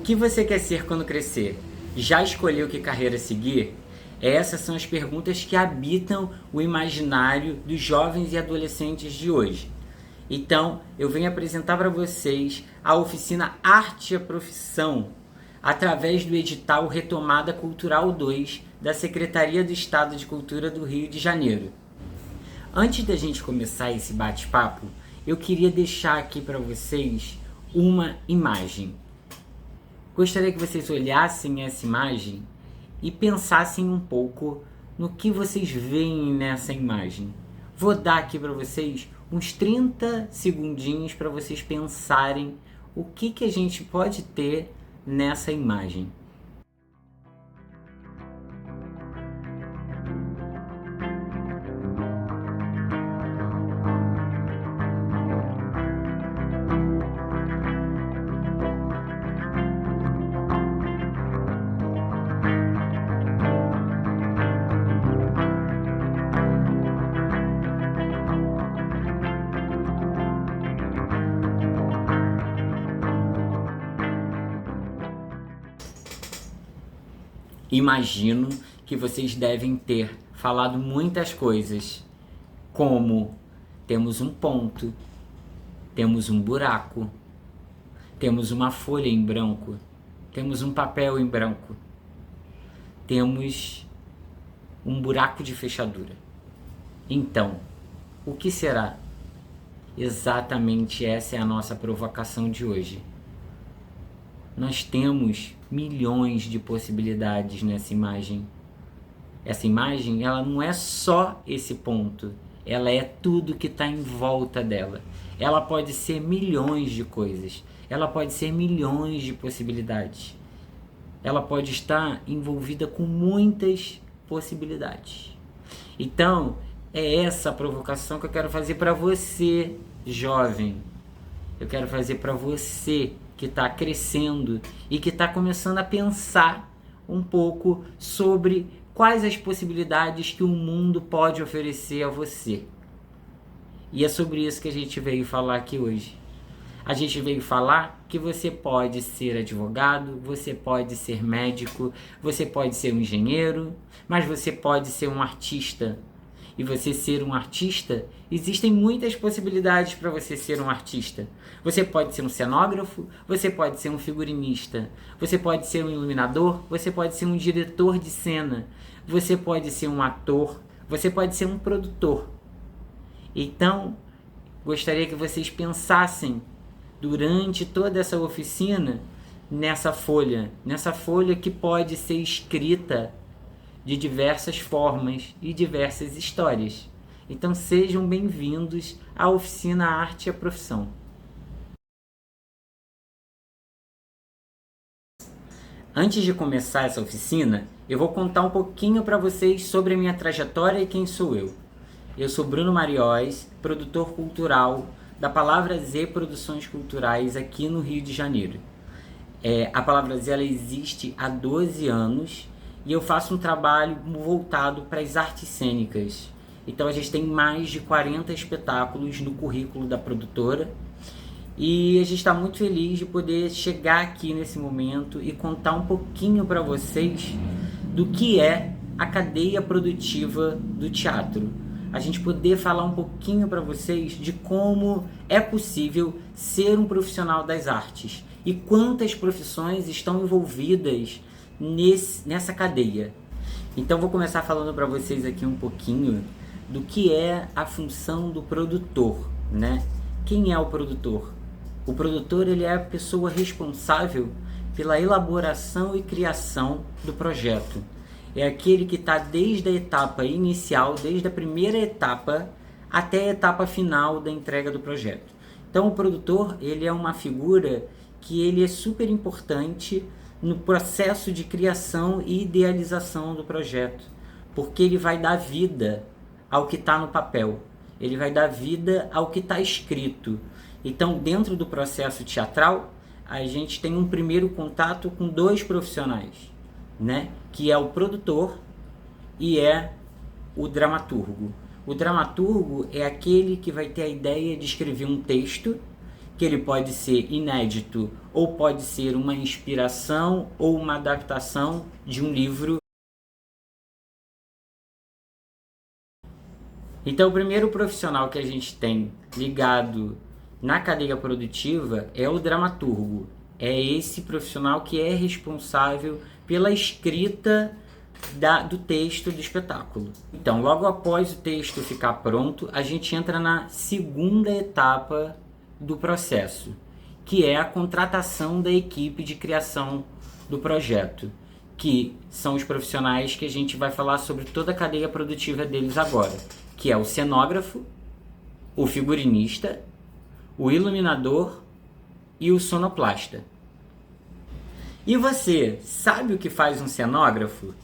que você quer ser quando crescer? Já escolheu que carreira seguir? Essas são as perguntas que habitam o imaginário dos jovens e adolescentes de hoje. Então, eu venho apresentar para vocês a oficina Arte e a Profissão, através do edital Retomada Cultural 2 da Secretaria do Estado de Cultura do Rio de Janeiro. Antes da gente começar esse bate-papo, eu queria deixar aqui para vocês uma imagem. Gostaria que vocês olhassem essa imagem e pensassem um pouco no que vocês veem nessa imagem. Vou dar aqui para vocês uns 30 segundinhos para vocês pensarem o que a gente pode ter nessa imagem. Imagino que vocês devem ter falado muitas coisas, como temos um ponto, temos um buraco, temos uma folha em branco, temos um papel em branco, temos um buraco de fechadura. Então, o que será? Exatamente essa é a nossa provocação de hoje. Nós temos milhões de possibilidades nessa imagem. Essa imagem, ela não é só esse ponto, ela é tudo que está em volta dela. Ela pode ser milhões de coisas, ela pode ser milhões de possibilidades. Ela pode estar envolvida com muitas possibilidades. Então, é essa a provocação que eu quero fazer para você, jovem. Eu quero fazer para você que está crescendo e que está começando a pensar um pouco sobre quais as possibilidades que o mundo pode oferecer a você. E é sobre isso que a gente veio falar aqui hoje. A gente veio falar que você pode ser advogado, você pode ser médico, você pode ser um engenheiro, mas você pode ser um artista. E você ser um artista, existem muitas possibilidades para você ser um artista. Você pode ser um cenógrafo, você pode ser um figurinista, você pode ser um iluminador, você pode ser um diretor de cena, você pode ser um ator, você pode ser um produtor. Então, gostaria que vocês pensassem durante toda essa oficina nessa folha que pode ser escrita de diversas formas e diversas histórias. Então sejam bem-vindos à oficina Arte e a Profissão. Antes de começar essa oficina, eu vou contar um pouquinho para vocês sobre a minha trajetória e quem sou eu. Eu sou Bruno Marióis, produtor cultural da Palavra Z Produções Culturais aqui no Rio de Janeiro. A Palavra Z ela existe há 12 anos e eu faço um trabalho voltado para as artes cênicas. Então a gente tem mais de 40 espetáculos no currículo da produtora e a gente está muito feliz de poder chegar aqui nesse momento e contar um pouquinho para vocês do que é a cadeia produtiva do teatro. A gente poder falar um pouquinho para vocês de como é possível ser um profissional das artes e quantas profissões estão envolvidas nessa cadeia. Então vou começar falando para vocês aqui um pouquinho do que é a função do produtor, né? Quem é o produtor? O produtor ele é a pessoa responsável pela elaboração e criação do projeto. É aquele que está desde a etapa inicial, desde a primeira etapa até a etapa final da entrega do projeto. Então o produtor ele é uma figura que ele é super importante no processo de criação e idealização do projeto, porque ele vai dar vida ao que está no papel, ele vai dar vida ao que está escrito. Então, dentro do processo teatral, a gente tem um primeiro contato com dois profissionais, né? Que é o produtor e é o dramaturgo. O dramaturgo é aquele que vai ter a ideia de escrever um texto que ele pode ser inédito ou pode ser uma inspiração ou uma adaptação de um livro. Então, o primeiro profissional que a gente tem ligado na cadeia produtiva é o dramaturgo. É esse profissional que é responsável pela escrita do texto do espetáculo. Então, logo após o texto ficar pronto, a gente entra na segunda etapa do processo, que é a contratação da equipe de criação do projeto, que são os profissionais que a gente vai falar sobre toda a cadeia produtiva deles agora, que é o cenógrafo, o figurinista, o iluminador e o sonoplasta. E você sabe o que faz um cenógrafo?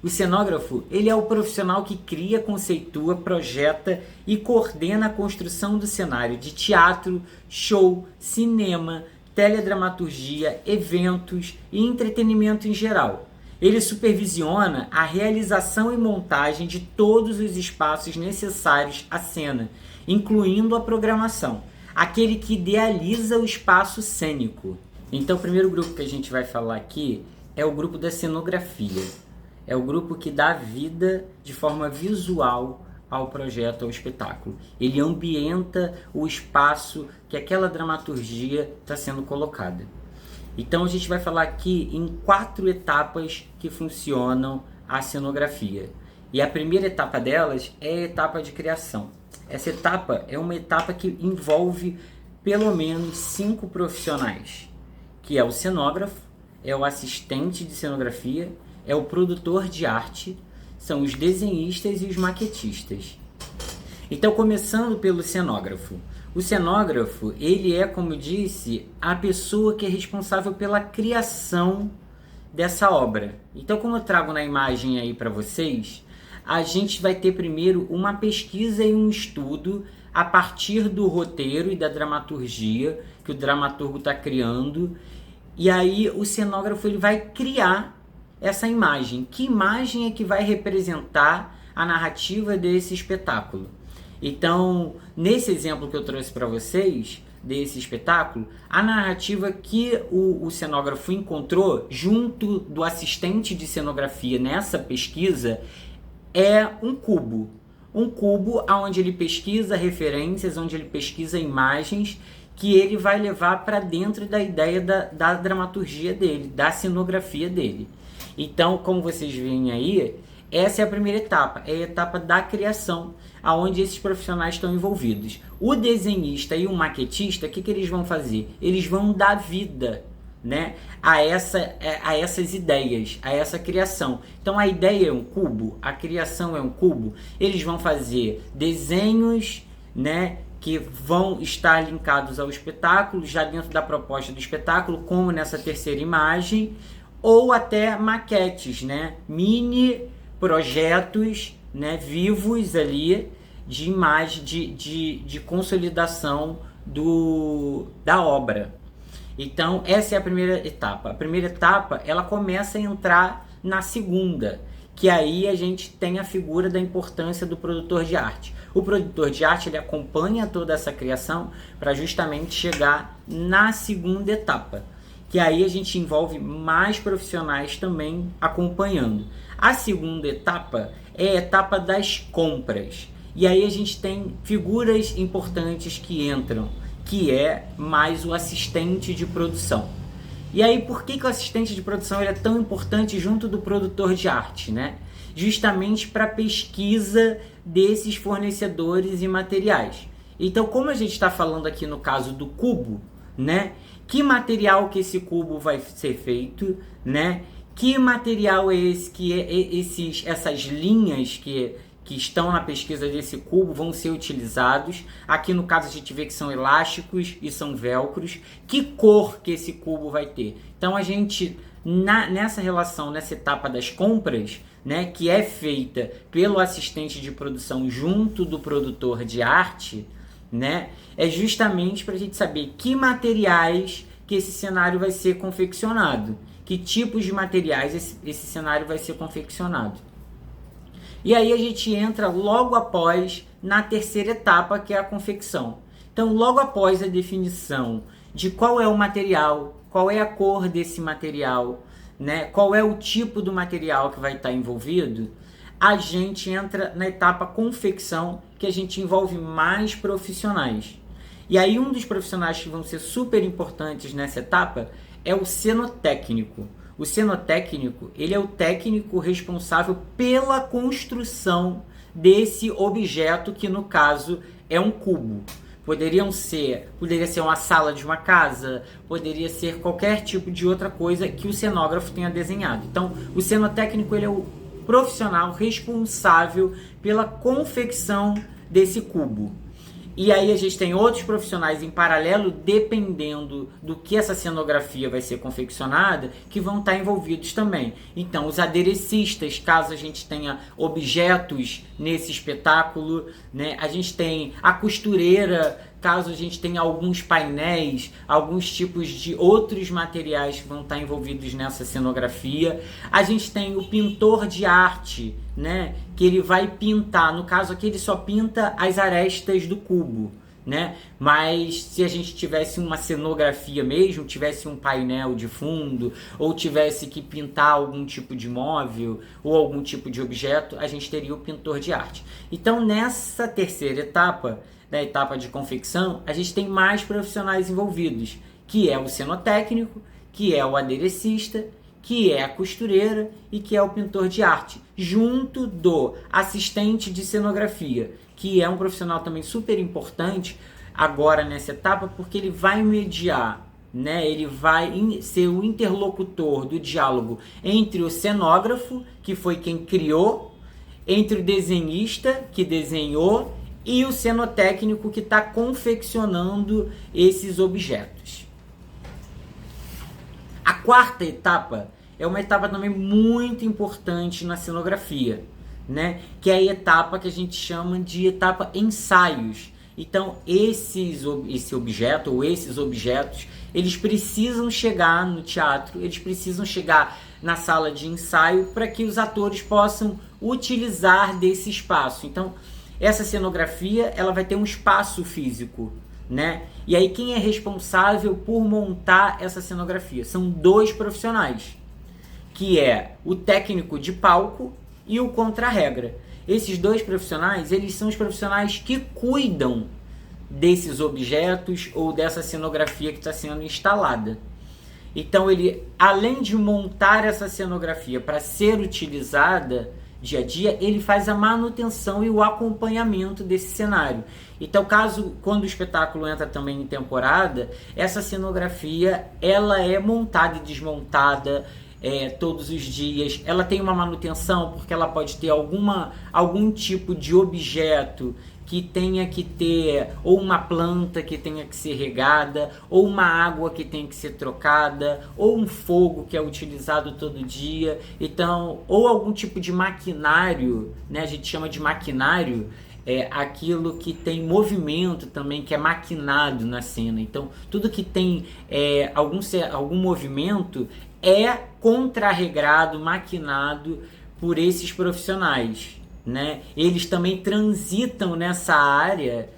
O cenógrafo, ele é o profissional que cria, conceitua, projeta e coordena a construção do cenário de teatro, show, cinema, teledramaturgia, eventos e entretenimento em geral. Ele supervisiona a realização e montagem de todos os espaços necessários à cena, incluindo a programação, aquele que idealiza o espaço cênico. Então, o primeiro grupo que a gente vai falar aqui é o grupo da cenografia. É o grupo que dá vida de forma visual ao projeto, ao espetáculo. Ele ambienta o espaço que aquela dramaturgia está sendo colocada. Então a gente vai falar aqui em 4 etapas que funcionam a cenografia. E a primeira etapa delas é a etapa de criação. Essa etapa é uma etapa que envolve pelo menos 5 profissionais, que é o cenógrafo, é o assistente de cenografia, é o produtor de arte, são os desenhistas e os maquetistas. Então, começando pelo cenógrafo. O cenógrafo, ele é, como eu disse, a pessoa que é responsável pela criação dessa obra. Então, como eu trago na imagem aí para vocês, a gente vai ter primeiro uma pesquisa e um estudo a partir do roteiro e da dramaturgia que o dramaturgo está criando. E aí o cenógrafo ele vai criar essa imagem. Que imagem é que vai representar a narrativa desse espetáculo? Então, nesse exemplo que eu trouxe para vocês, desse espetáculo, a narrativa que o cenógrafo encontrou junto do assistente de cenografia nessa pesquisa é um cubo. Um cubo onde ele pesquisa referências, onde ele pesquisa imagens que ele vai levar para dentro da ideia da dramaturgia dele, da cenografia dele. Então, como vocês veem aí, essa é a primeira etapa, é a etapa da criação, aonde esses profissionais estão envolvidos. O desenhista e o maquetista, o que eles vão fazer? Eles vão dar vida, né, a essas ideias, a essa criação. Então a ideia é um cubo, a criação é um cubo. Eles vão fazer desenhos, né, que vão estar linkados ao espetáculo, já dentro da proposta do espetáculo, como nessa terceira imagem, ou até maquetes, né, mini projetos, né, vivos ali de imagem, de consolidação da obra. Então essa é a primeira etapa. A primeira etapa ela começa a entrar na segunda, que aí a gente tem a figura da importância do produtor de arte. O produtor de arte ele acompanha toda essa criação para justamente chegar na segunda etapa, que aí a gente envolve mais profissionais também acompanhando. A segunda etapa é a etapa das compras. E aí a gente tem figuras importantes que entram, que é mais o assistente de produção. E aí por que o assistente de produção ele é tão importante junto do produtor de arte, né? Justamente para a pesquisa desses fornecedores e materiais. Então, como a gente está falando aqui no caso do cubo, né? Que material que esse cubo vai ser feito, né? Que material é esse que essas linhas que estão na pesquisa desse cubo vão ser utilizados. Aqui no caso a gente vê que são elásticos e são velcros. Que cor que esse cubo vai ter? Então a gente, nessa relação, nessa etapa das compras, né, que é feita pelo assistente de produção junto do produtor de arte, né, é justamente para a gente saber que materiais que esse cenário vai ser confeccionado. Que tipos de materiais esse cenário vai ser confeccionado. E aí a gente entra logo após na terceira etapa, que é a confecção. Então Então, logo após a definição de qual é o material, qual é a cor desse material, né, qual é o tipo do material que vai estar envolvido, a gente entra na etapa confecção, que a gente envolve mais profissionais. E aí um dos profissionais que vão ser super importantes nessa etapa é o cenotécnico. O cenotécnico, ele é o técnico responsável pela construção desse objeto, que no caso é um cubo. Poderia ser uma sala de uma casa, poderia ser qualquer tipo de outra coisa que o cenógrafo tenha desenhado. Então, o cenotécnico, ele é o profissional responsável pela confecção desse cubo. E aí a gente tem outros profissionais em paralelo, dependendo do que essa cenografia vai ser confeccionada, que vão estar envolvidos também. Então, os aderecistas, caso a gente tenha objetos nesse espetáculo, né? A gente tem a costureira, caso a gente tenha alguns painéis, alguns tipos de outros materiais que vão estar envolvidos nessa cenografia. A gente tem o pintor de arte, né, que ele vai pintar, no caso aqui ele só pinta as arestas do cubo, né? Mas se a gente tivesse uma cenografia mesmo, tivesse um painel de fundo, ou tivesse que pintar algum tipo de móvel ou algum tipo de objeto, a gente teria o pintor de arte. Então, nessa terceira etapa, na etapa de confecção, a gente tem mais profissionais envolvidos, que é o cenotécnico, que é o aderecista, que é a costureira e que é o pintor de arte, junto do assistente de cenografia, que é um profissional também super importante agora nessa etapa, porque ele vai mediar, né? Ele vai ser o interlocutor do diálogo entre o cenógrafo, que foi quem criou, entre o desenhista, que desenhou, e o cenotécnico, que está confeccionando esses objetos. A quarta etapa é uma etapa também muito importante na cenografia, né? Que é a etapa que a gente chama de etapa ensaios. Então, esse objeto ou esses objetos, eles precisam chegar no teatro, eles precisam chegar na sala de ensaio para que os atores possam utilizar desse espaço. Então, essa cenografia, ela vai ter um espaço físico, né? E aí quem é responsável por montar essa cenografia? São dois profissionais, que é o técnico de palco e o contra-regra. Esses dois profissionais, eles são os profissionais que cuidam desses objetos ou dessa cenografia que está sendo instalada. Então ele, além de montar essa cenografia para ser utilizada dia a dia, ele faz a manutenção e o acompanhamento desse cenário. Então, quando o espetáculo entra também em temporada, essa cenografia, ela é montada e desmontada todos os dias. Ela tem uma manutenção, porque ela pode ter algum tipo de objeto que tenha que ter, ou uma planta que tenha que ser regada, ou uma água que tenha que ser trocada, ou um fogo que é utilizado todo dia, então, ou algum tipo de maquinário, né? A gente chama de maquinário aquilo que tem movimento também, que é maquinado na cena. Então, tudo que tem algum movimento é contrarregrado, maquinado por esses profissionais, né? Eles também transitam nessa área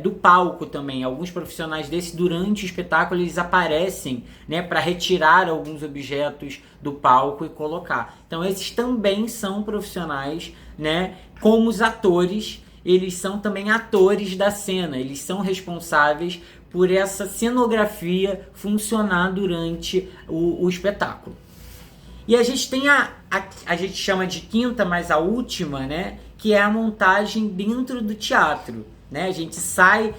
do palco também. Alguns profissionais desses, durante o espetáculo, eles aparecem, né, para retirar alguns objetos do palco e colocar. Então esses também são profissionais, né? Como os atores, eles são também atores da cena, eles são responsáveis por essa cenografia funcionar durante o espetáculo. E a gente tem a gente chama de quinta, mas a última, né, que é a montagem dentro do teatro, né? A gente sai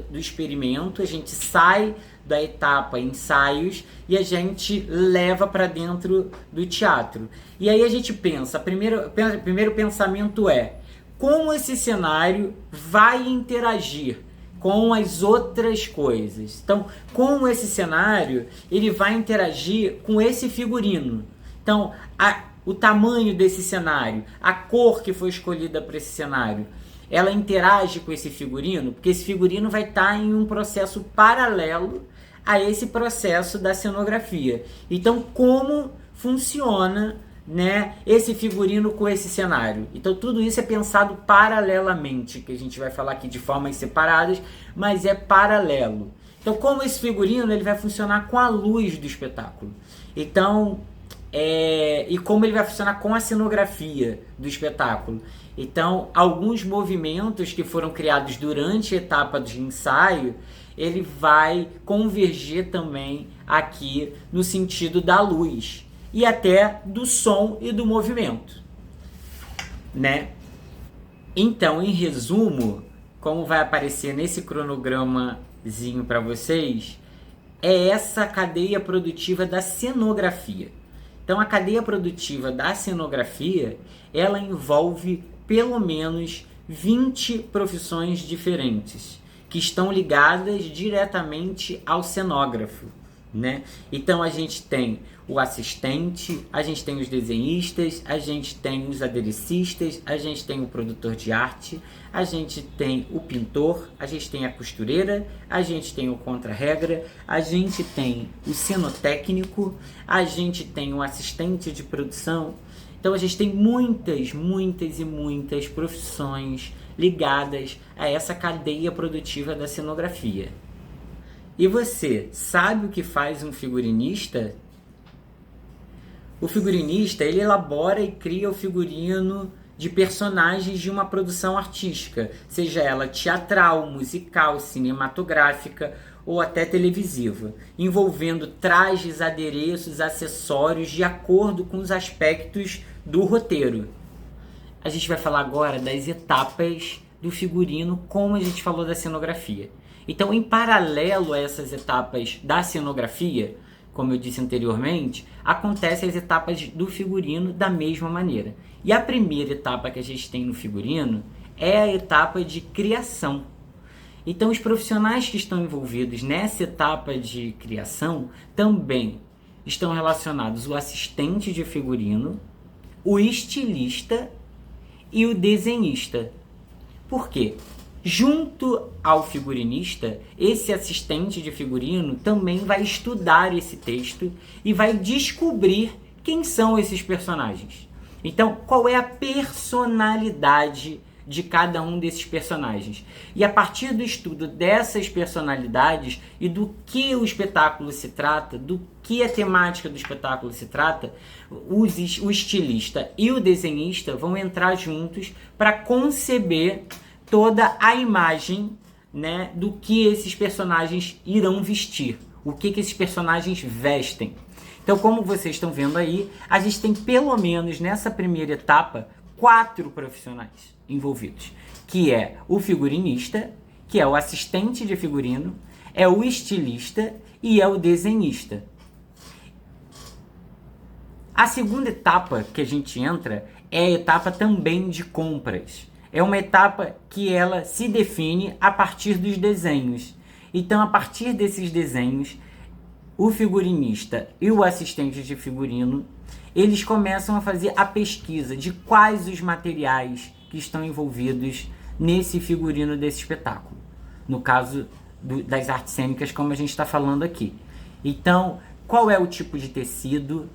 do experimento, a gente sai da etapa ensaios e a gente leva para dentro do teatro. E aí a gente pensa, primeiro pensamento é: como esse cenário vai interagir com as outras coisas? Então, como esse cenário ele vai interagir com esse figurino? Então, o tamanho desse cenário, a cor que foi escolhida para esse cenário, ela interage com esse figurino? Porque esse figurino vai estar em um processo paralelo a esse processo da cenografia. Então, como funciona, né, esse figurino com esse cenário. Então tudo isso é pensado paralelamente, que a gente vai falar aqui de formas separadas, mas é paralelo. Então como esse figurino ele vai funcionar com a luz do espetáculo. Então, e como ele vai funcionar com a cenografia do espetáculo. Então, alguns movimentos que foram criados durante a etapa de ensaio, ele vai converger também aqui no sentido da luz e até do som e do movimento, né? Então, em resumo, como vai aparecer nesse cronogramazinho para vocês, é essa cadeia produtiva da cenografia. Então, a cadeia produtiva da cenografia, ela envolve pelo menos 20 profissões diferentes, que estão ligadas diretamente ao cenógrafo, né? Então, a gente tem o assistente, a gente tem os desenhistas, a gente tem os aderecistas, a gente tem o produtor de arte, a gente tem o pintor, a gente tem a costureira, a gente tem o contra-regra, a gente tem o cenotécnico, a gente tem o assistente de produção. Então a gente tem muitas profissões ligadas a essa cadeia produtiva da cenografia. E você sabe o que faz um figurinista? O figurinista, ele elabora e cria o figurino de personagens de uma produção artística, seja ela teatral, musical, cinematográfica ou até televisiva, envolvendo trajes, adereços, acessórios de acordo com os aspectos do roteiro. A gente vai falar agora das etapas do figurino, como a gente falou da cenografia. Então, em paralelo a essas etapas da cenografia, como eu disse anteriormente, acontecem as etapas do figurino da mesma maneira. E a primeira etapa que a gente tem no figurino é a etapa de criação. Então, os profissionais que estão envolvidos nessa etapa de criação também estão relacionados o assistente de figurino, o estilista e o desenhista. Por quê? Junto ao figurinista, esse assistente de figurino também vai estudar esse texto e vai descobrir quem são esses personagens. Então, qual é a personalidade de cada um desses personagens? E a partir do estudo dessas personalidades e do que o espetáculo se trata, do que a temática do espetáculo se trata, o estilista e o desenhista vão entrar juntos para conceber toda a imagem, né, do que esses personagens irão vestir, o que esses personagens vestem. Então, como vocês estão vendo aí, a gente tem pelo menos nessa primeira etapa 4 profissionais envolvidos, que é o figurinista, que é o assistente de figurino, é o estilista e é o desenhista. A segunda etapa que a gente entra é a etapa também de compras. É uma etapa que ela se define a partir dos desenhos. Então, a partir desses desenhos, o figurinista e o assistente de figurino, eles começam a fazer a pesquisa de quais os materiais que estão envolvidos nesse figurino desse espetáculo. No caso das artes cênicas, como a gente está falando aqui. Então, qual é o tipo de tecido,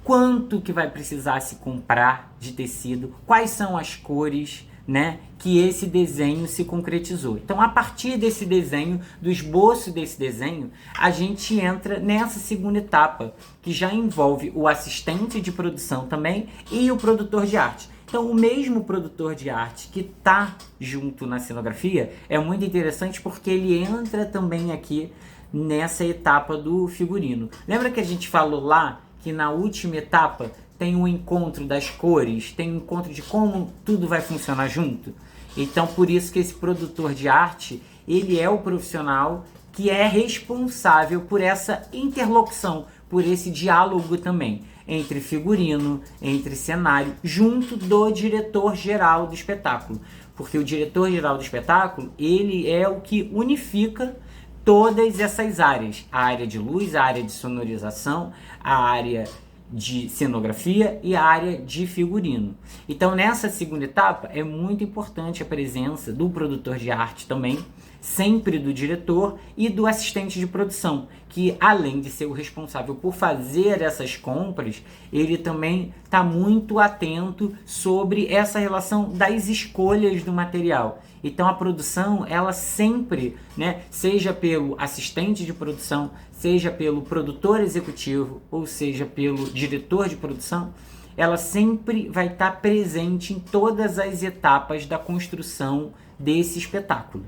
quanto que vai precisar se comprar de tecido, quais são as cores, né, que esse desenho se concretizou. Então, a partir desse desenho, do esboço desse desenho, a gente entra nessa segunda etapa, que já envolve o assistente de produção também e o produtor de arte. Então, o mesmo produtor de arte que está junto na cenografia é muito interessante porque ele entra também aqui nessa etapa do figurino. Lembra que a gente falou lá que na última etapa tem um encontro das cores, tem um encontro de como tudo vai funcionar junto? Então, por isso que esse produtor de arte, ele é o profissional que é responsável por essa interlocução, por esse diálogo também, entre figurino, entre cenário, junto do diretor-geral do espetáculo. Porque o diretor-geral do espetáculo, ele é o que unifica todas essas áreas. A área de luz, a área de sonorização, a área de cenografia e a área de figurino. Então, nessa segunda etapa, é muito importante a presença do produtor de arte também, sempre do diretor e do assistente de produção, que além de ser o responsável por fazer essas compras, ele também está muito atento sobre essa relação das escolhas do material. Então a produção, ela sempre, né, seja pelo assistente de produção, seja pelo produtor executivo, ou seja pelo diretor de produção, ela sempre vai estar presente em todas as etapas da construção desse espetáculo.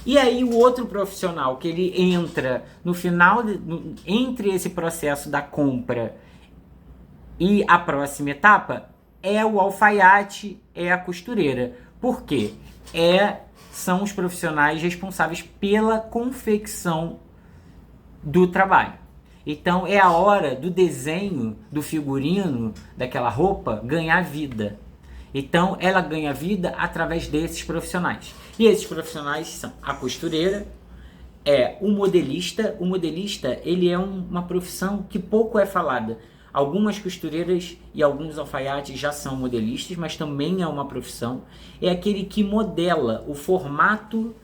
E aí o outro profissional que ele entra no final, entre esse processo da compra e a próxima etapa, é o alfaiate, é a costureira. Por quê? São os profissionais responsáveis pela confecção do trabalho. Então é a hora do desenho, do figurino, daquela roupa, ganhar vida. Então ela ganha vida através desses profissionais. E esses profissionais são a costureira, o modelista. O modelista, ele é uma profissão que pouco é falada. Algumas costureiras e alguns alfaiates já são modelistas, mas também é uma profissão. É aquele que modela o formato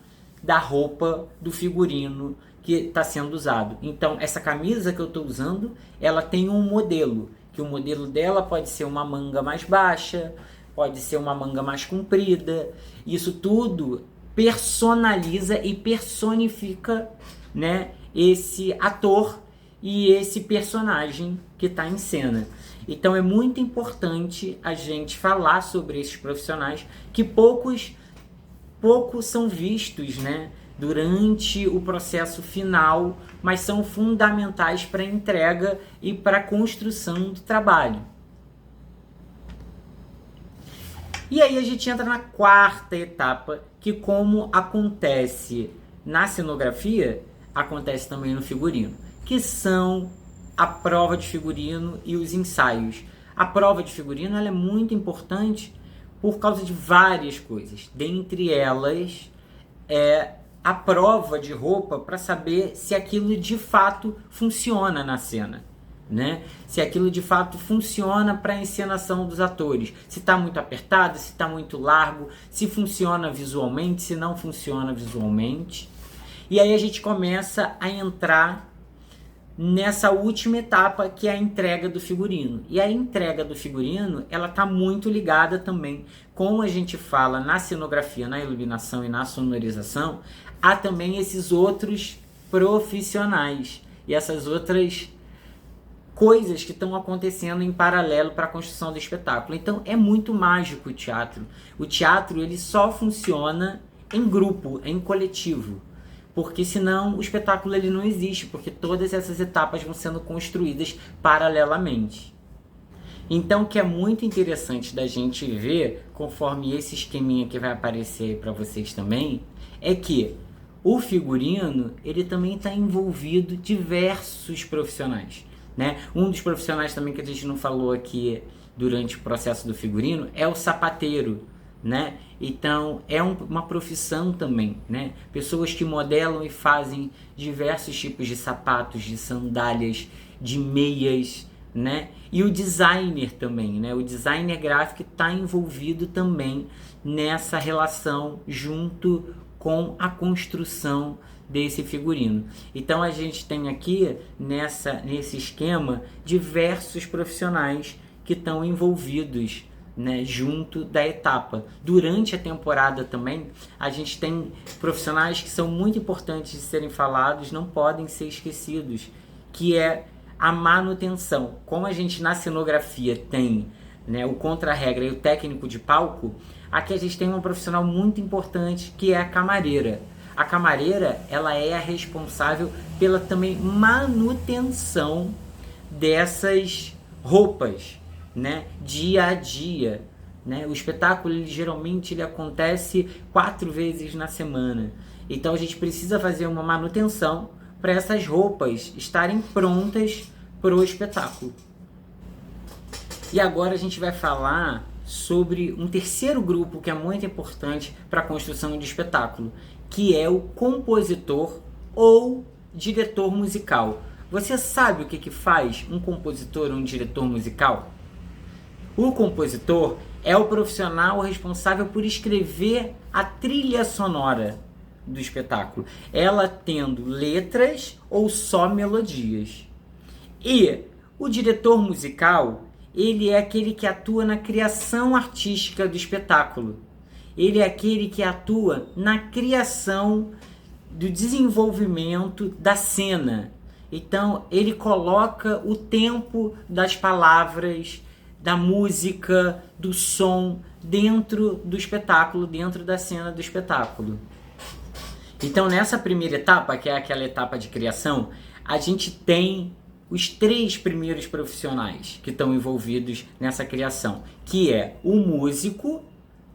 da roupa, do figurino que está sendo usado. Então, essa camisa que eu estou usando, ela tem um modelo, que o modelo dela pode ser uma manga mais baixa, pode ser uma manga mais comprida. Isso tudo personaliza e personifica, né, esse ator e esse personagem que está em cena. Então é muito importante a gente falar sobre esses profissionais que poucos são vistos, né, durante o processo final, mas são fundamentais para a entrega e para a construção do trabalho. E aí a gente entra na quarta etapa, que como acontece na cenografia, acontece também no figurino, que são a prova de figurino e os ensaios. A prova de figurino ela é muito importante por causa de várias coisas. Dentre elas, a prova de roupa para saber se aquilo de fato funciona na cena, né? Se aquilo de fato funciona para a encenação dos atores. Se está muito apertado, se está muito largo, se funciona visualmente, se não funciona visualmente. E aí a gente começa a entrar nessa última etapa, que é a entrega do figurino. E a entrega do figurino, ela está muito ligada também, como a gente fala na cenografia, na iluminação e na sonorização, há também esses outros profissionais e essas outras coisas que estão acontecendo em paralelo para a construção do espetáculo. Então é muito mágico o teatro. O teatro ele só funciona em grupo, em coletivo. Porque senão o espetáculo ele não existe, porque todas essas etapas vão sendo construídas paralelamente. Então o que é muito interessante da gente ver, conforme esse esqueminha que vai aparecer para vocês também, é que o figurino ele também está envolvido diversos profissionais, né? Um dos profissionais também que a gente não falou aqui durante o processo do figurino é o sapateiro, né? Então é uma profissão também, né? Pessoas que modelam e fazem diversos tipos de sapatos, de sandálias, de meias, né? E o designer também, né? O designer gráfico está envolvido também nessa relação junto com a construção desse figurino. Então a gente tem aqui nesse esquema diversos profissionais que estão envolvidos, né, junto da etapa. Durante a temporada também, a gente tem profissionais que são muito importantes de serem falados, não podem ser esquecidos, que é a manutenção. Como a gente na cenografia tem, né, o contra-regra e o técnico de palco, aqui a gente tem uma profissional muito importante que é a camareira. A camareira, ela é a responsável pela também manutenção dessas roupas, né, dia a dia, né? O espetáculo geralmente ele acontece 4 vezes na semana, então a gente precisa fazer uma manutenção para essas roupas estarem prontas para o espetáculo. E agora a gente vai falar sobre um terceiro grupo que é muito importante para a construção de espetáculo, que é o compositor ou diretor musical. Você sabe o que faz um compositor ou um diretor musical? O compositor é o profissional responsável por escrever a trilha sonora do espetáculo, ela tendo letras ou só melodias. E o diretor musical, ele é aquele que atua na criação artística do espetáculo. Ele é aquele que atua na criação do desenvolvimento da cena. Então, ele coloca o tempo das palavras, da música, do som dentro do espetáculo, dentro da cena do espetáculo. Então, nessa primeira etapa, que é aquela etapa de criação, a gente tem os 3 primeiros profissionais que estão envolvidos nessa criação, que é o músico,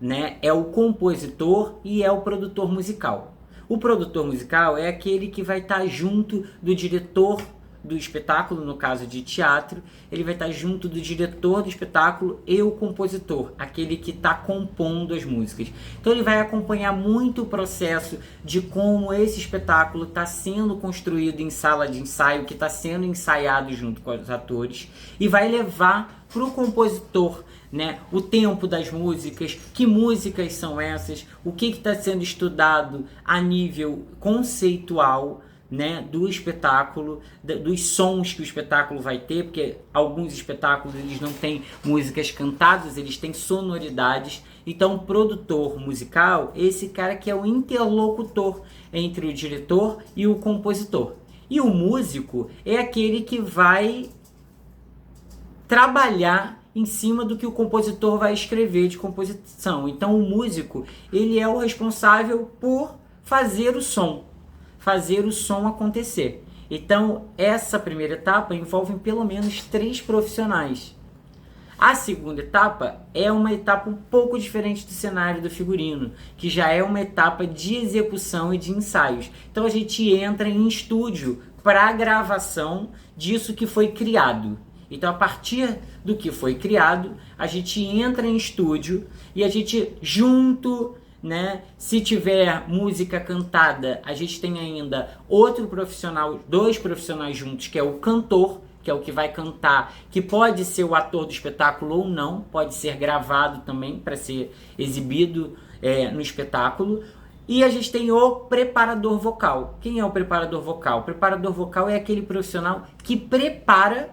né, é o compositor e é o produtor musical. O produtor musical é aquele que vai estar junto do diretor do espetáculo, no caso de teatro, ele vai estar junto do diretor do espetáculo e o compositor, aquele que está compondo as músicas. Então ele vai acompanhar muito o processo de como esse espetáculo está sendo construído em sala de ensaio, que está sendo ensaiado junto com os atores, e vai levar para o compositor, né, o tempo das músicas, que músicas são essas, o que está sendo estudado a nível conceitual, né, do espetáculo, dos sons que o espetáculo vai ter, porque alguns espetáculos eles não têm músicas cantadas, eles têm sonoridades. Então o produtor musical, esse cara que é o interlocutor entre o diretor e o compositor. E o músico é aquele que vai trabalhar em cima do que o compositor vai escrever de composição. Então o músico, ele é o responsável por fazer o som acontecer. Então, essa primeira etapa envolve pelo menos 3 profissionais. A segunda etapa é uma etapa um pouco diferente do cenário do figurino, que já é uma etapa de execução e de ensaios. Então, a gente entra em estúdio para a gravação disso que foi criado. Então, a partir do que foi criado, a gente entra em estúdio e a gente junto, né? Se tiver música cantada, a gente tem ainda outro profissional, 2 profissionais juntos, que é o cantor, que é o que vai cantar, que pode ser o ator do espetáculo ou não, pode ser gravado também para ser exibido no espetáculo. E a gente tem o preparador vocal. Quem é o preparador vocal? O preparador vocal é aquele profissional que prepara,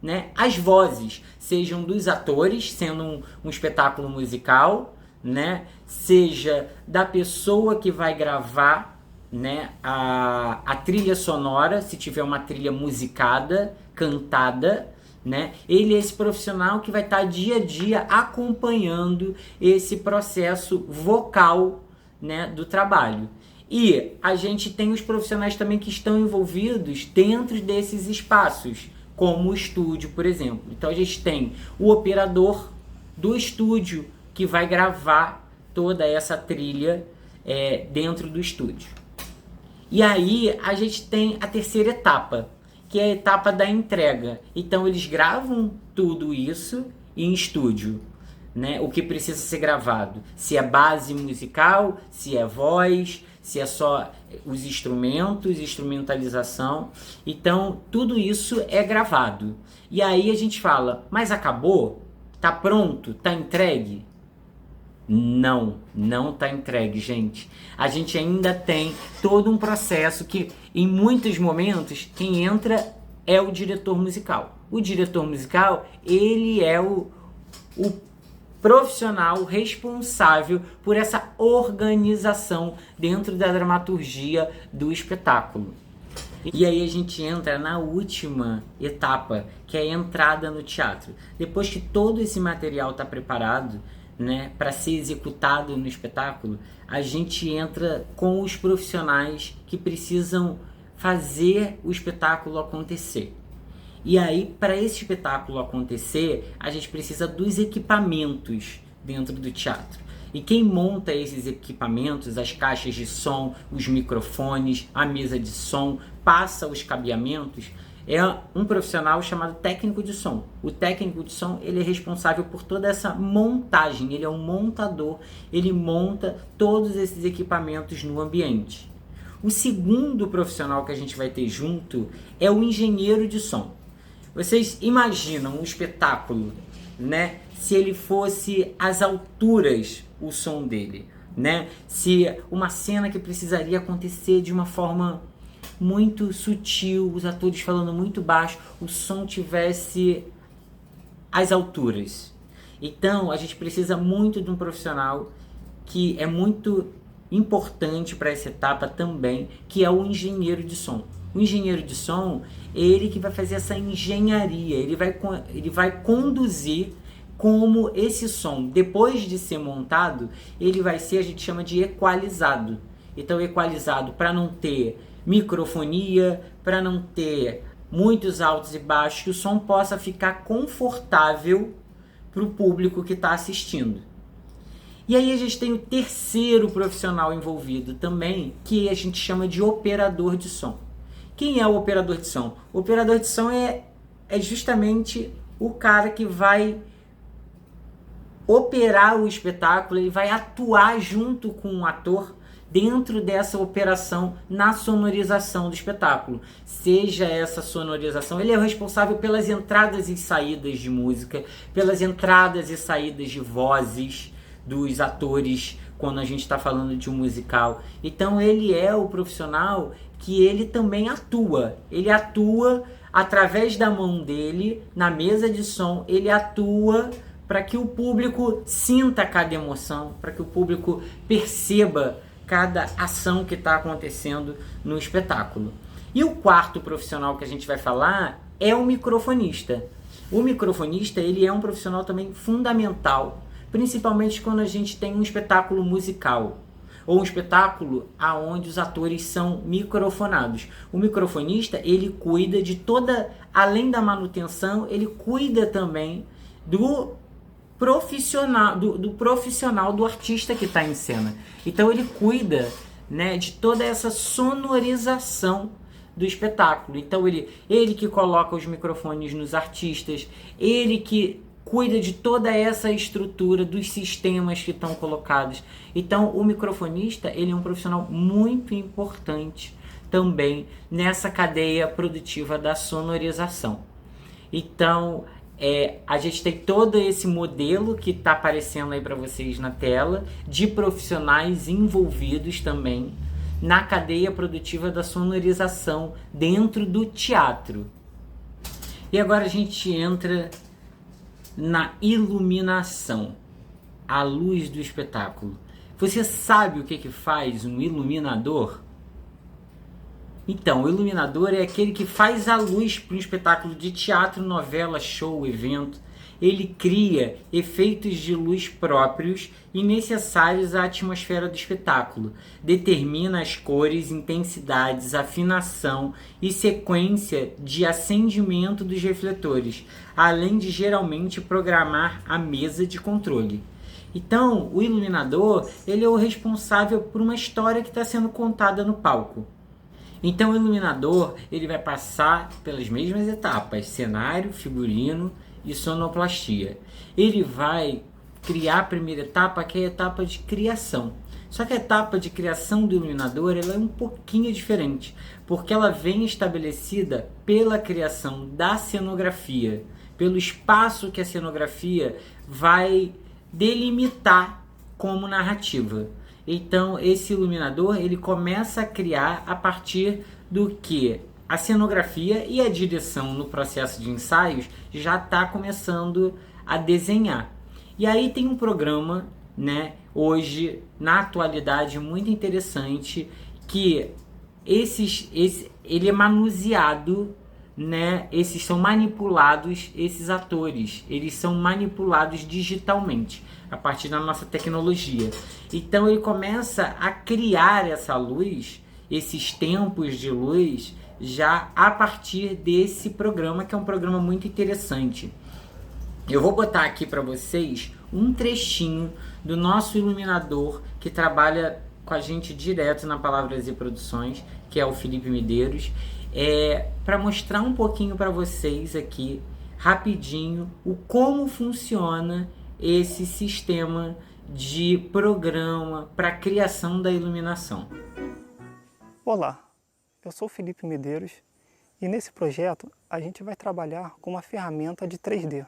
né, as vozes, sejam dos atores, sendo um espetáculo musical, né, seja da pessoa que vai gravar, né, a trilha sonora, se tiver uma trilha musicada, cantada, né, ele é esse profissional que vai estar dia a dia acompanhando esse processo vocal, né, do trabalho. E a gente tem os profissionais também que estão envolvidos dentro desses espaços, como o estúdio, por exemplo. Então a gente tem o operador do estúdio, que vai gravar toda essa trilha dentro do estúdio. E aí a gente tem a terceira etapa, que é a etapa da entrega. Então eles gravam tudo isso em estúdio, né? O que precisa ser gravado. Se é base musical, se é voz, se é só os instrumentos, instrumentalização. Então tudo isso é gravado. E aí a gente fala, mas acabou? Tá pronto? Tá entregue? Não tá entregue, gente. A gente ainda tem todo um processo que, em muitos momentos, quem entra é o diretor musical. O diretor musical, ele é o profissional responsável por essa organização dentro da dramaturgia do espetáculo. E aí a gente entra na última etapa, que é a entrada no teatro. Depois que todo esse material está preparado, né, para ser executado no espetáculo, a gente entra com os profissionais que precisam fazer o espetáculo acontecer. E aí, para esse espetáculo acontecer, a gente precisa dos equipamentos dentro do teatro. E quem monta esses equipamentos, as caixas de som, os microfones, a mesa de som, passa os cabeamentos, é um profissional chamado técnico de som. O técnico de som, ele é responsável por toda essa montagem, ele é um montador, ele monta todos esses equipamentos no ambiente. O segundo profissional que a gente vai ter junto é o engenheiro de som. Vocês imaginam um espetáculo, né? Se ele fosse às alturas o som dele. né? Se uma cena que precisaria acontecer de uma forma muito sutil, os atores falando muito baixo, o som tivesse às alturas. Então, a gente precisa muito de um profissional que é muito importante para essa etapa também, que é o engenheiro de som. O engenheiro de som, ele que vai fazer essa engenharia, ele vai conduzir como esse som, depois de ser montado, ele vai ser, a gente chama de equalizado. Então, equalizado para não ter microfonia, para não ter muitos altos e baixos, que o som possa ficar confortável para o público que está assistindo. E aí a gente tem o terceiro profissional envolvido também, que a gente chama de operador de som. Quem é o operador de som? O operador de som é justamente o cara que vai operar o espetáculo, ele vai atuar junto com o ator dentro dessa operação na sonorização do espetáculo. Seja essa sonorização, ele é o responsável pelas entradas e saídas de música, pelas entradas e saídas de vozes dos atores quando a gente está falando de um musical. Então ele é o profissional que ele também atua. Ele atua através da mão dele, na mesa de som, ele atua para que o público sinta cada emoção, para que o público perceba cada ação que está acontecendo no espetáculo. E o quarto profissional que a gente vai falar é o microfonista. O microfonista, ele é um profissional também fundamental, principalmente quando a gente tem um espetáculo musical ou um espetáculo aonde os atores são microfonados. O microfonista, ele cuida de toda, além da manutenção, ele cuida também do profissional, do artista que está em cena. Então ele cuida, né, de toda essa sonorização do espetáculo. Então ele que coloca os microfones nos artistas, ele que cuida de toda essa estrutura dos sistemas que estão colocados. Então o microfonista, ele é um profissional muito importante também nessa cadeia produtiva da sonorização. Então a gente tem todo esse modelo que está aparecendo aí para vocês na tela, de profissionais envolvidos também na cadeia produtiva da sonorização dentro do teatro. E agora a gente entra na iluminação, a luz do espetáculo. Você sabe o que faz um iluminador? Então, o iluminador é aquele que faz a luz para um espetáculo de teatro, novela, show, evento. Ele cria efeitos de luz próprios e necessários à atmosfera do espetáculo. Determina as cores, intensidades, afinação e sequência de acendimento dos refletores, além de geralmente programar a mesa de controle. Então, o iluminador, ele é o responsável por uma história que está sendo contada no palco. Então o iluminador, ele vai passar pelas mesmas etapas, cenário, figurino e sonoplastia. Ele vai criar a primeira etapa, que é a etapa de criação. Só que a etapa de criação do iluminador, ela é um pouquinho diferente, porque ela vem estabelecida pela criação da cenografia, pelo espaço que a cenografia vai delimitar como narrativa. Então, esse iluminador, ele começa a criar a partir do que a cenografia e a direção no processo de ensaios já está começando a desenhar. E aí tem um programa, né, hoje, na atualidade, muito interessante, que ele é manuseado, né, esses são manipulados, esses atores, eles são manipulados digitalmente, a partir da nossa tecnologia. Então ele começa a criar essa luz, esses tempos de luz, já a partir desse programa, que é um programa muito interessante. Eu vou botar aqui para vocês um trechinho do nosso iluminador que trabalha com a gente direto na Palavras e Produções, que é o Felipe Medeiros, para mostrar um pouquinho para vocês aqui, rapidinho, o como funciona esse sistema de programa para a criação da iluminação. Olá, eu sou o Felipe Medeiros e nesse projeto a gente vai trabalhar com uma ferramenta de 3D.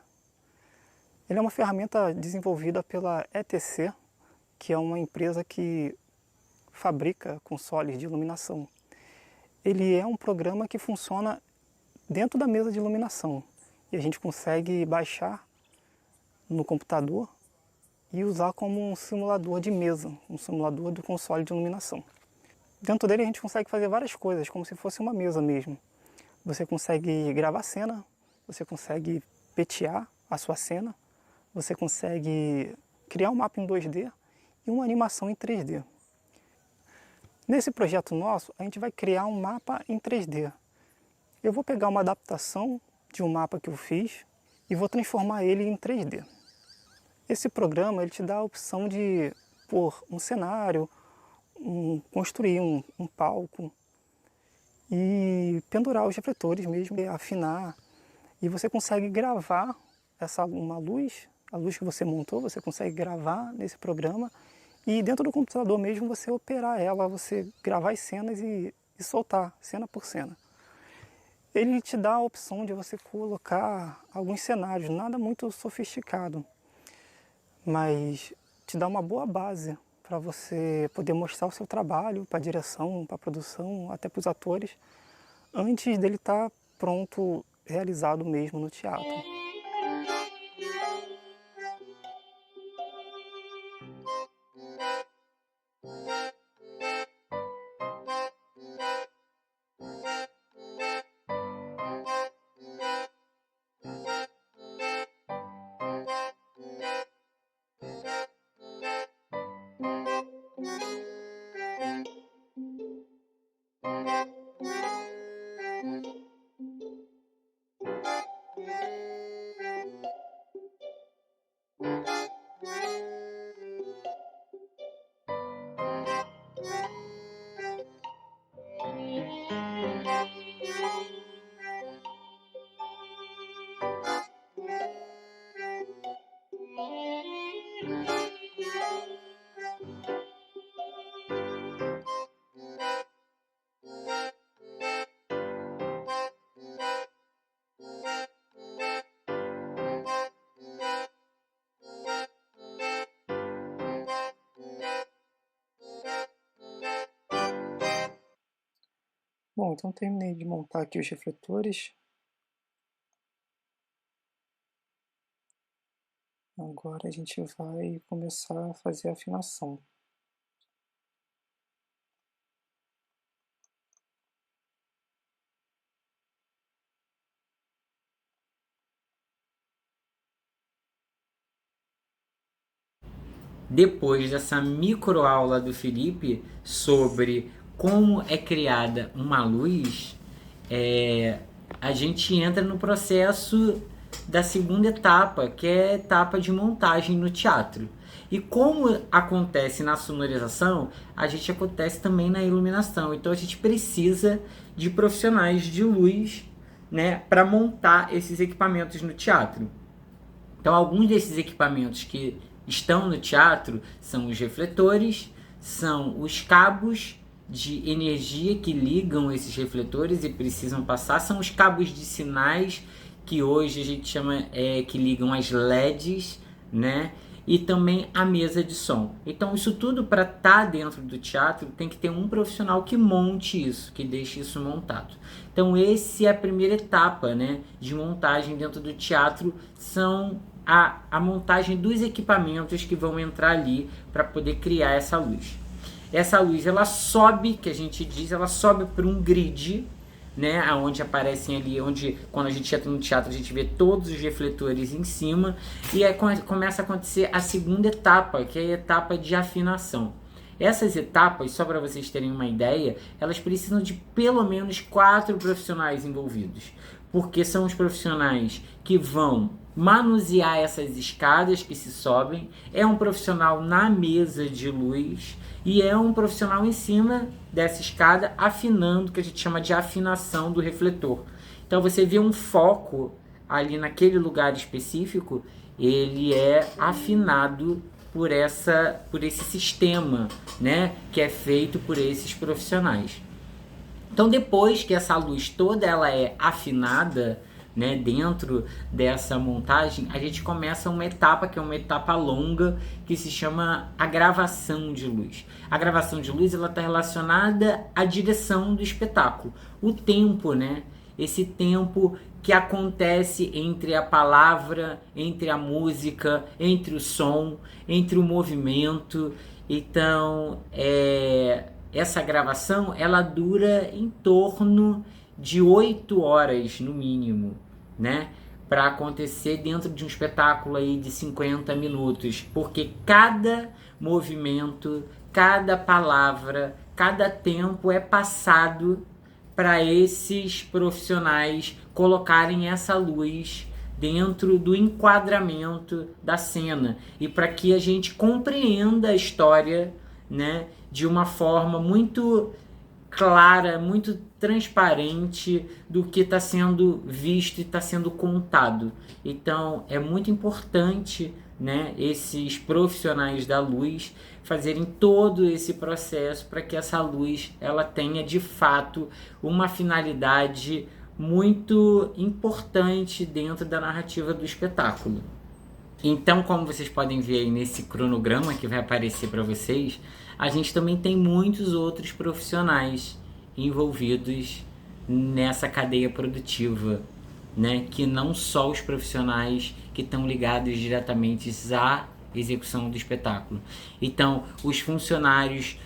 Ele é uma ferramenta desenvolvida pela ETC, que é uma empresa que fabrica consoles de iluminação. Ele é um programa que funciona dentro da mesa de iluminação e a gente consegue baixar no computador e usar como um simulador de mesa, um simulador do console de iluminação. Dentro dele a gente consegue fazer várias coisas, como se fosse uma mesa mesmo. Você consegue gravar cena, você consegue petear a sua cena, você consegue criar um mapa em 2D e uma animação em 3D. Nesse projeto nosso, a gente vai criar um mapa em 3D. Eu vou pegar uma adaptação de um mapa que eu fiz e vou transformar ele em 3D. Esse programa ele te dá a opção de pôr um cenário, construir um palco e pendurar os refletores mesmo, afinar. E você consegue gravar uma luz, a luz que você montou, você consegue gravar nesse programa e dentro do computador mesmo você operar ela, você gravar as cenas e soltar, cena por cena. Ele te dá a opção de você colocar alguns cenários, nada muito sofisticado, mas te dá uma boa base para você poder mostrar o seu trabalho para a direção, para a produção, até para os atores, antes dele estar pronto, realizado mesmo no teatro. Bom, então terminei de montar aqui os refletores. Agora a gente vai começar a fazer a afinação. Depois dessa microaula do Felipe sobre como é criada uma luz, a gente entra no processo da segunda etapa, que é a etapa de montagem no teatro. E como acontece na sonorização, a gente acontece também na iluminação. Então a gente precisa de profissionais de luz, né, para montar esses equipamentos no teatro. Então alguns desses equipamentos que estão no teatro são os refletores, são os cabos de energia que ligam esses refletores e precisam passar, são os cabos de sinais que hoje a gente chama que ligam as LEDs, né? E também a mesa de som. Então isso tudo, para estar dentro do teatro, tem que ter um profissional que monte isso, que deixe isso montado. Então essa é a primeira etapa, né, de montagem dentro do teatro, são a montagem dos equipamentos que vão entrar ali para poder criar essa luz. Essa luz, ela sobe, que a gente diz, ela sobe para um grid, né, onde aparecem ali, onde quando a gente entra no teatro a gente vê todos os refletores em cima, e aí começa a acontecer a segunda etapa, que é a etapa de afinação. Essas etapas, só para vocês terem uma ideia, elas precisam de pelo menos 4 profissionais envolvidos, porque são os profissionais que vão manusear essas escadas que se sobem, é um profissional na mesa de luz e é um profissional em cima dessa escada afinando, que a gente chama de afinação do refletor. Então você vê um foco ali naquele lugar específico, ele é afinado por esse sistema, né, que é feito por esses profissionais. Então depois que essa luz toda ela é afinada, né, dentro dessa montagem, a gente começa uma etapa que é uma etapa longa, que se chama a gravação de luz. A gravação de luz, ela está relacionada à direção do espetáculo. O tempo, né? Esse tempo que acontece entre a palavra, entre a música, entre o som, entre o movimento. Então, essa gravação, ela dura em torno de 8 horas no mínimo, né? Para acontecer dentro de um espetáculo aí de 50 minutos, porque cada movimento, cada palavra, cada tempo é passado para esses profissionais colocarem essa luz dentro do enquadramento da cena e para que a gente compreenda a história, né, de uma forma muito clara, muito transparente do que está sendo visto e está sendo contado. Então é muito importante, né, esses profissionais da luz fazerem todo esse processo para que essa luz ela tenha de fato uma finalidade muito importante dentro da narrativa do espetáculo. Então, como vocês podem ver aí nesse cronograma que vai aparecer para vocês, a gente também tem muitos outros profissionais envolvidos nessa cadeia produtiva, né? Que não só os profissionais que estão ligados diretamente à execução do espetáculo. Então, os funcionários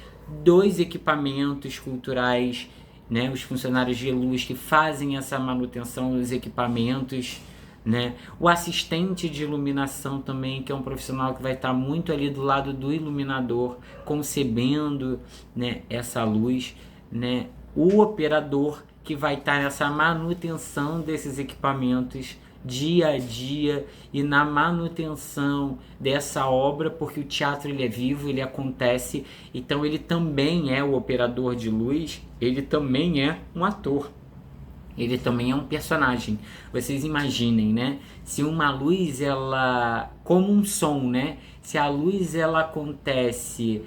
dos equipamentos culturais, né? Os funcionários de luz que fazem essa manutenção dos equipamentos, né? O assistente de iluminação também, que é um profissional que vai estar muito ali do lado do iluminador, concebendo, né, essa luz, né? O operador, que vai estar nessa manutenção desses equipamentos dia a dia e na manutenção dessa obra, porque o teatro ele é vivo, ele acontece, então ele também é o operador de luz, ele também é um ator. Ele também é um personagem. Vocês imaginem, né? Se uma luz, ela... como um som, né? Se a luz, ela acontece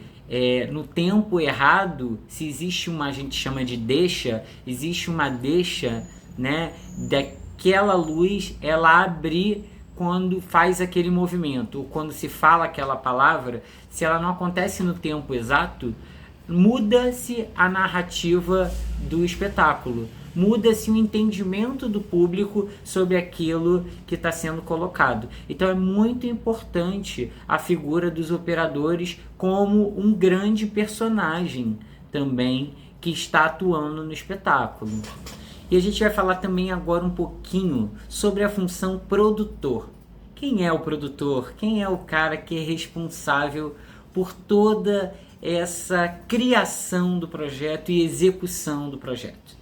no tempo errado, se existe uma, a gente chama de deixa, existe uma deixa, né? Daquela luz, ela abrir quando faz aquele movimento, ou quando se fala aquela palavra, se ela não acontece no tempo exato, muda-se a narrativa do espetáculo. Muda-se o entendimento do público sobre aquilo que está sendo colocado. Então é muito importante a figura dos operadores como um grande personagem também que está atuando no espetáculo. E a gente vai falar também agora um pouquinho sobre a função produtor. Quem é o produtor? Quem é o cara que é responsável por toda essa criação do projeto e execução do projeto?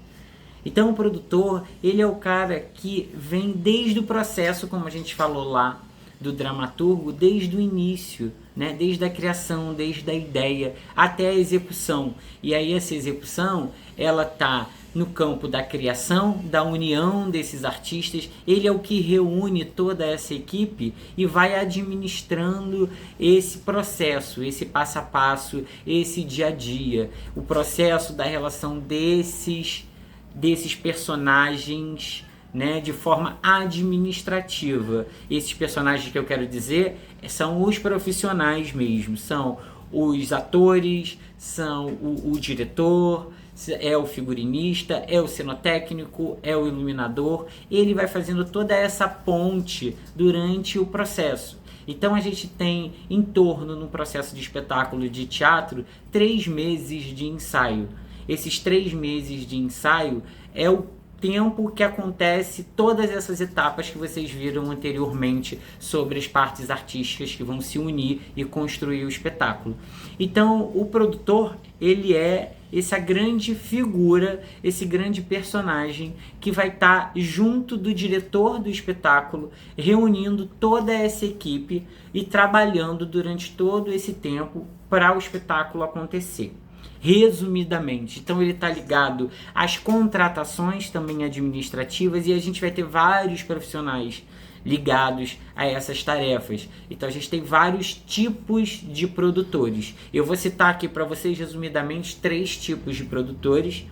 Então o produtor, ele é o cara que vem desde o processo, como a gente falou lá, do dramaturgo, desde o início, né? Desde a criação, desde a ideia, até a execução. E aí essa execução, ela está no campo da criação, da união desses artistas. Ele é o que reúne toda essa equipe e vai administrando esse processo, esse passo a passo, esse dia a dia. O processo da relação desses personagens, né, de forma administrativa. Esses personagens que eu quero dizer são os profissionais mesmo, são os atores, são o diretor, é o figurinista, é o cenotécnico, é o iluminador. Ele vai fazendo toda essa ponte durante o processo. Então a gente tem em torno, no processo de espetáculo de teatro, 3 meses de ensaio. Esses 3 meses de ensaio é o tempo que acontece todas essas etapas que vocês viram anteriormente sobre as partes artísticas que vão se unir e construir o espetáculo. Então, o produtor, ele é essa grande figura, esse grande personagem que vai estar junto do diretor do espetáculo, reunindo toda essa equipe e trabalhando durante todo esse tempo para o espetáculo acontecer. Resumidamente, então ele está ligado às contratações também administrativas e a gente vai ter vários profissionais ligados a essas tarefas. Então a gente tem vários tipos de produtores. Eu vou citar aqui para vocês resumidamente 3 tipos de produtores,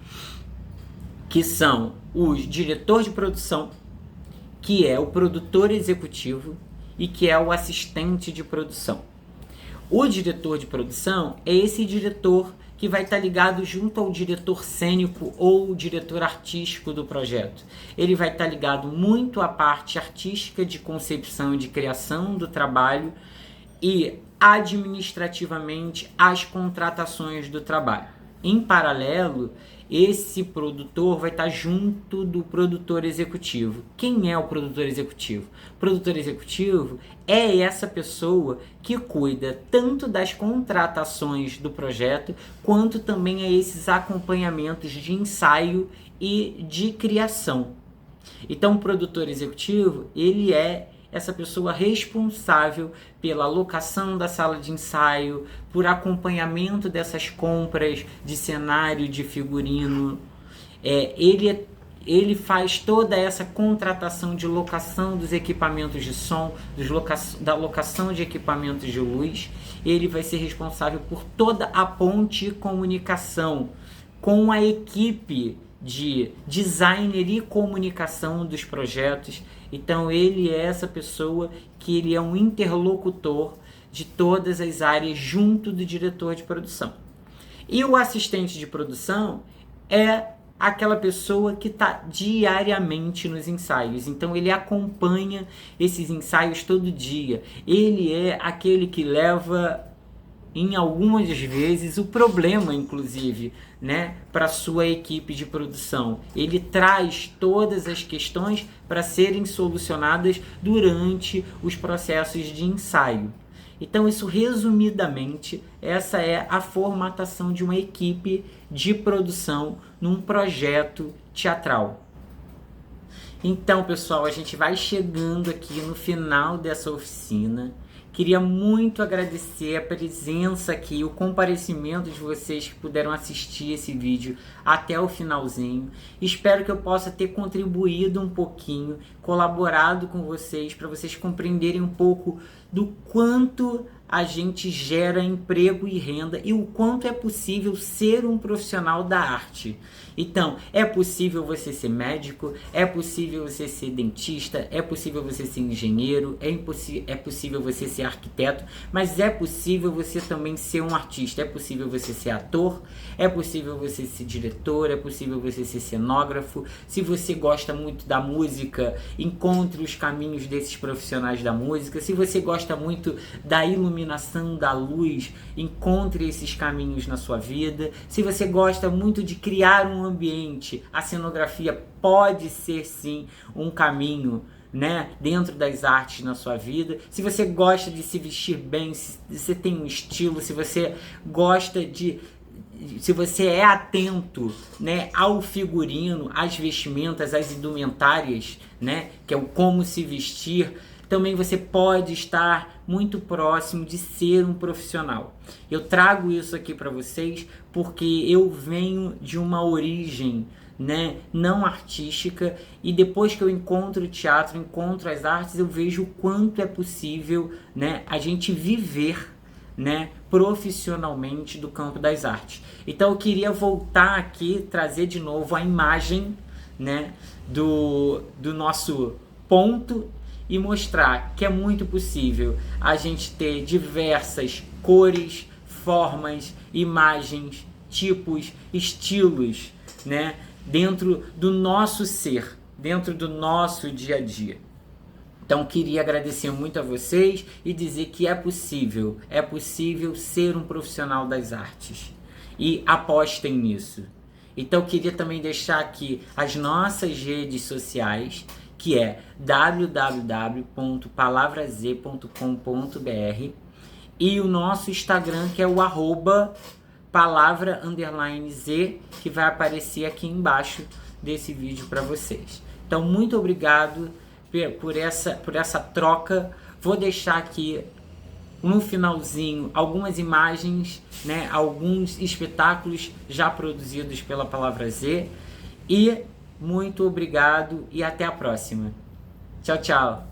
que são os diretor de produção, que é o produtor executivo e que é o assistente de produção. O diretor de produção é esse diretor que vai estar ligado junto ao diretor cênico ou diretor artístico do projeto. Ele vai estar ligado muito à parte artística de concepção e de criação do trabalho e administrativamente às contratações do trabalho. Em paralelo, esse produtor vai estar junto do produtor executivo. Quem é o produtor executivo? O produtor executivo é essa pessoa que cuida tanto das contratações do projeto, quanto também a esses acompanhamentos de ensaio e de criação. Então, o produtor executivo, ele é essa pessoa responsável pela alocação da sala de ensaio, por acompanhamento dessas compras de cenário, de figurino. Ele faz toda essa contratação de locação dos equipamentos de som, da locação de equipamentos de luz. Ele vai ser responsável por toda a ponte e comunicação com a equipe de designer e comunicação dos projetos. Então ele é essa pessoa que ele é um interlocutor de todas as áreas junto do diretor de produção. E o assistente de produção é aquela pessoa que está diariamente nos ensaios. Então ele acompanha esses ensaios todo dia. Ele é aquele que leva, em algumas vezes, o problema, inclusive, né, para sua equipe de produção. Ele traz todas as questões para serem solucionadas durante os processos de ensaio. Então, isso, resumidamente, essa é a formatação de uma equipe de produção num projeto teatral. Então, pessoal, a gente vai chegando aqui no final dessa oficina. Queria muito agradecer a presença aqui, o comparecimento de vocês que puderam assistir esse vídeo até o finalzinho. Espero que eu possa ter contribuído um pouquinho, colaborado com vocês, para vocês compreenderem um pouco do quanto a gente gera emprego e renda e o quanto é possível ser um profissional da arte. Então, é possível você ser médico, é possível você ser dentista, é possível você ser engenheiro, é possível você ser arquiteto, mas é possível você também ser um artista, é possível você ser ator, é possível você ser diretor, é possível você ser cenógrafo. Se você gosta muito da música, encontre os caminhos desses profissionais da música. Se você gosta muito da iluminação, da luz, encontre esses caminhos na sua vida. Se você gosta muito de criar um ambiente, a cenografia pode ser sim um caminho, né, dentro das artes na sua vida. Se você gosta de se vestir bem, se você tem um estilo, se você gosta de... se você é atento, né, ao figurino, às vestimentas, às indumentárias, né, que é o como se vestir, também você pode estar muito próximo de ser um profissional. Eu trago isso aqui para vocês porque eu venho de uma origem, né, não artística, e depois que eu encontro o teatro, encontro as artes, eu vejo o quanto é possível, né, a gente viver, né, profissionalmente do campo das artes. Então eu queria voltar aqui, trazer de novo a imagem, né, do nosso ponto e mostrar que é muito possível a gente ter diversas cores, formas, imagens, tipos, estilos, né, dentro do nosso ser, dentro do nosso dia a dia. Então, queria agradecer muito a vocês e dizer que é possível ser um profissional das artes. E apostem nisso. Então, queria também deixar aqui as nossas redes sociais, que é www.palavraz.com.br, e o nosso Instagram, que é o @palavra_z, que vai aparecer aqui embaixo desse vídeo para vocês. Então, muito obrigado por essa troca. Vou deixar aqui no finalzinho algumas imagens, né, alguns espetáculos já produzidos pela Palavra Z. E muito obrigado e até a próxima. Tchau, tchau.